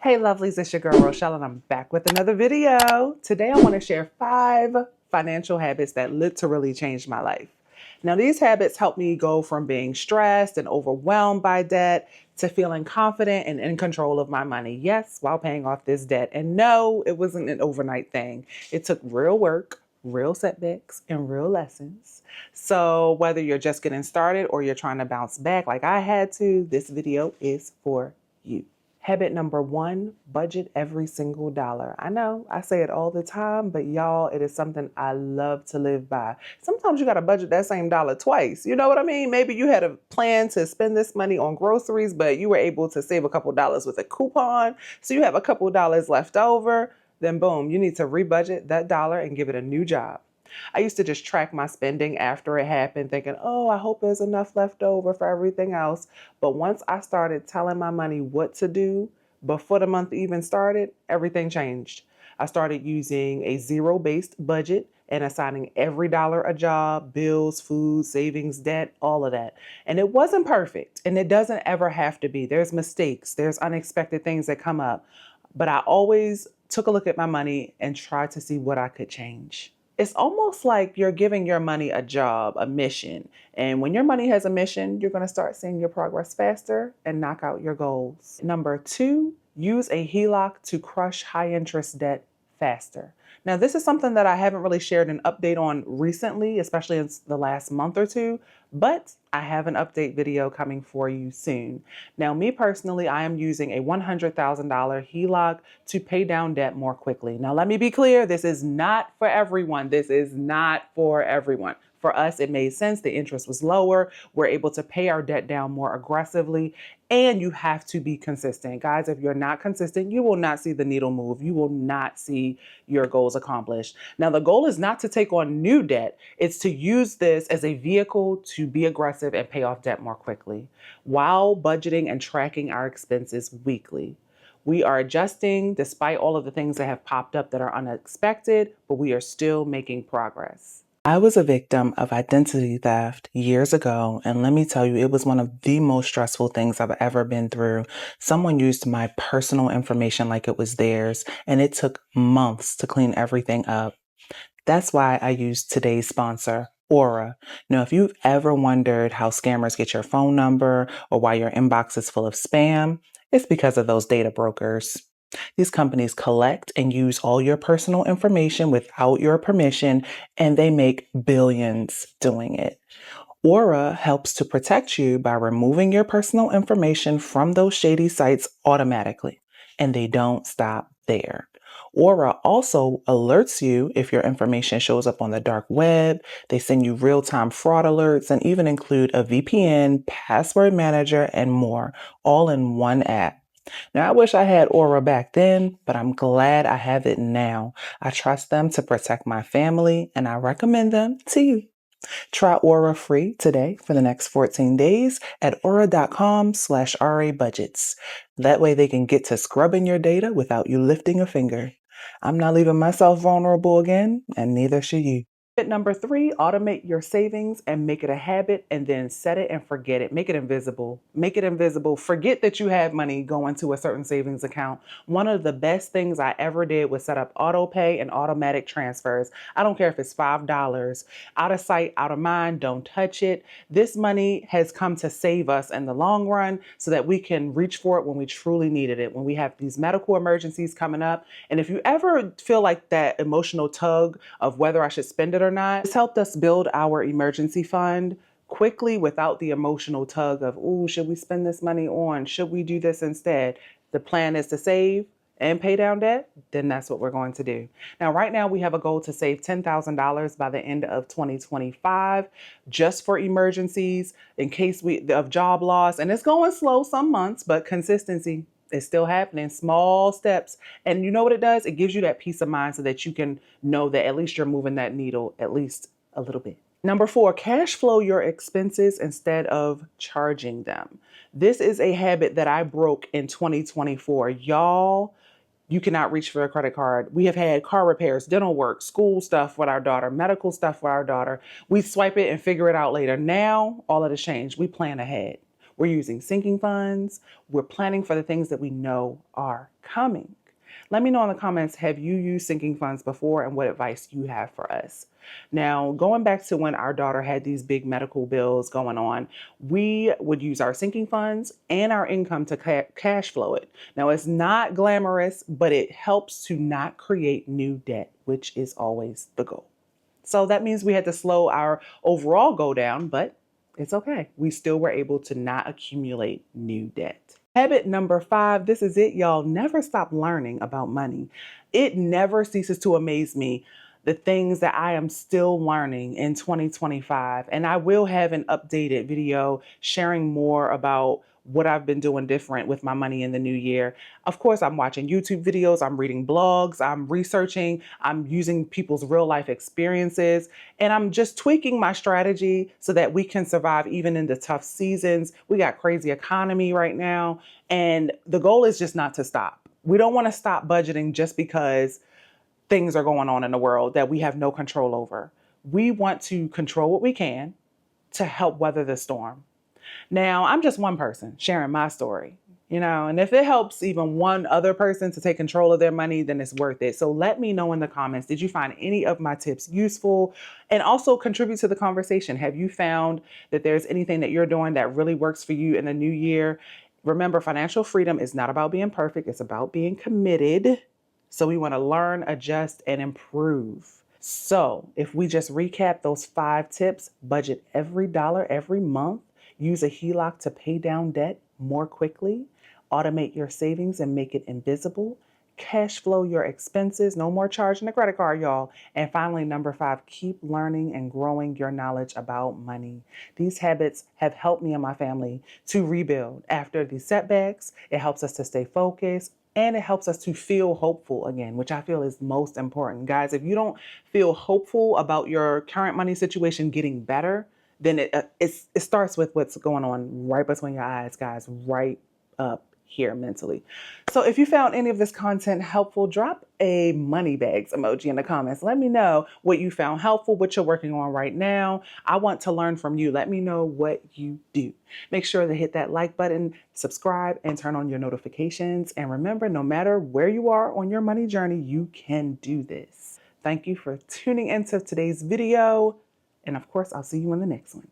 Hey lovelies, it's your girl Rochelle and I'm back with another video. Today I want to share 5 financial habits that literally changed my life. Now these habits help me go from being stressed and overwhelmed by debt to feeling confident and in control of my money. Yes, while paying off this debt. And no, it wasn't an overnight thing. It took real work, real setbacks, and real lessons. So whether you're just getting started or you're trying to bounce back like I had to, this video is for you. Habit number 1, budget every single dollar. I know I say it all the time, but y'all, it is something I love to live by. Sometimes you got to budget that same dollar twice. You know what I mean? Maybe you had a plan to spend this money on groceries, but you were able to save a couple dollars with a coupon. So you have a couple dollars left over. Then boom, you need to rebudget that dollar and give it a new job. I used to just track my spending after it happened, thinking, oh, I hope there's enough left over for everything else. But once I started telling my money what to do before the month even started, everything changed. I started using a zero-based budget and assigning every dollar a job, bills, food, savings, debt, all of that. And it wasn't perfect, and it doesn't ever have to be. There's mistakes, there's unexpected things that come up. But I always took a look at my money and tried to see what I could change. It's almost like you're giving your money a job, a mission. And when your money has a mission, you're going to start seeing your progress faster and knock out your goals. Number 2, use a HELOC to crush high interest debt faster. Now, this is something that I haven't really shared an update on recently, especially in the last month or two, but I have an update video coming for you soon. Now, me personally, I am using a $100,000 HELOC to pay down debt more quickly. Now, let me be clear, this is not for everyone. This is not for everyone. For us, it made sense. The interest was lower. We're able to pay our debt down more aggressively. And you have to be consistent. Guys, if you're not consistent, you will not see the needle move. You will not see your goals accomplished. Now, the goal is not to take on new debt. It's to use this as a vehicle to be aggressive and pay off debt more quickly while budgeting and tracking our expenses weekly. We are adjusting despite all of the things that have popped up that are unexpected, but we are still making progress. I was a victim of identity theft years ago, and let me tell you, it was one of the most stressful things I've ever been through. Someone used my personal information like it was theirs, and it took months to clean everything up. That's why I use today's sponsor, Aura. Now, if you've ever wondered how scammers get your phone number or why your inbox is full of spam, it's because of those data brokers. These companies collect and use all your personal information without your permission, and they make billions doing it. Aura helps to protect you by removing your personal information from those shady sites automatically, and they don't stop there. Aura also alerts you if your information shows up on the dark web. They send you real-time fraud alerts and even include a VPN, password manager, and more, all in one app. Now, I wish I had Aura back then, but I'm glad I have it now. I trust them to protect my family, and I recommend them to you. Try Aura free today for the next 14 days at aura.com/RAbudgets. That way they can get to scrubbing your data without you lifting a finger. I'm not leaving myself vulnerable again, and neither should you. Tip number 3, automate your savings and make it a habit, and then set it and forget it. Make it invisible. Make it invisible. Forget that you have money going to a certain savings account. One of the best things I ever did was set up auto pay and automatic transfers. I don't care if it's $5. Out of sight, out of mind, don't touch it. This money has come to save us in the long run so that we can reach for it when we truly needed it, when we have these medical emergencies coming up. And if you ever feel like that emotional tug of whether I should spend it or not, it's helped us build our emergency fund quickly without the emotional tug of, ooh, should we spend this money on? Should we do this instead? The plan is to save and pay down debt, then that's what we're going to do. Now, right now, we have a goal to save $10,000 by the end of 2025, just for emergencies, in case of job loss. And it's going slow some months, but consistency is still happening, small steps. And you know what it does? It gives you that peace of mind so that you can know that at least you're moving that needle at least a little bit. Number 4, cash flow your expenses instead of charging them. This is a habit that I broke in 2024. Y'all, you cannot reach for a credit card. We have had car repairs, dental work, school stuff with our daughter, medical stuff with our daughter. We swipe it and figure it out later. Now, all of this changed. We plan ahead. We're using sinking funds. We're planning for the things that we know are coming. Let me know in the comments, have you used sinking funds before and what advice you have for us? Now, going back to when our daughter had these big medical bills going on, we would use our sinking funds and our income to cash flow it. Now, it's not glamorous, but it helps to not create new debt, which is always the goal. So that means we had to slow our overall go down, but it's okay. We still were able to not accumulate new debt. Habit number 5, this is it, y'all. Never stop learning about money. It never ceases to amaze me the things that I am still learning in 2025. And I will have an updated video sharing more about what I've been doing different with my money in the new year. Of course, I'm watching YouTube videos, I'm reading blogs, I'm researching, I'm using people's real life experiences, and I'm just tweaking my strategy so that we can survive even in the tough seasons. We got crazy economy right now, and the goal is just not to stop. We don't want to stop budgeting just because things are going on in the world that we have no control over. We want to control what we can to help weather the storm. Now, I'm just one person sharing my story, and if it helps even one other person to take control of their money, then it's worth it. So let me know in the comments, did you find any of my tips useful? And also contribute to the conversation. Have you found that there's anything that you're doing that really works for you in the new year? Remember, financial freedom is not about being perfect. It's about being committed. So we want to learn, adjust, and improve. So if we just recap those 5 tips, budget every dollar every month, use a HELOC to pay down debt more quickly, automate your savings and make it invisible, cash flow your expenses, no more charging a credit card, y'all. And finally, number 5, keep learning and growing your knowledge about money. These habits have helped me and my family to rebuild after these setbacks. It helps us to stay focused, and it helps us to feel hopeful again, which I feel is most important. Guys, if you don't feel hopeful about your current money situation getting better, then it starts with what's going on right between your eyes, guys, right up here mentally. So if you found any of this content helpful, drop a money bags emoji in the comments. Let me know what you found helpful, what you're working on right now. I want to learn from you. Let me know what you do. Make sure to hit that like button, subscribe, and turn on your notifications. And remember, no matter where you are on your money journey, you can do this. Thank you for tuning into today's video. And of course, I'll see you in the next one.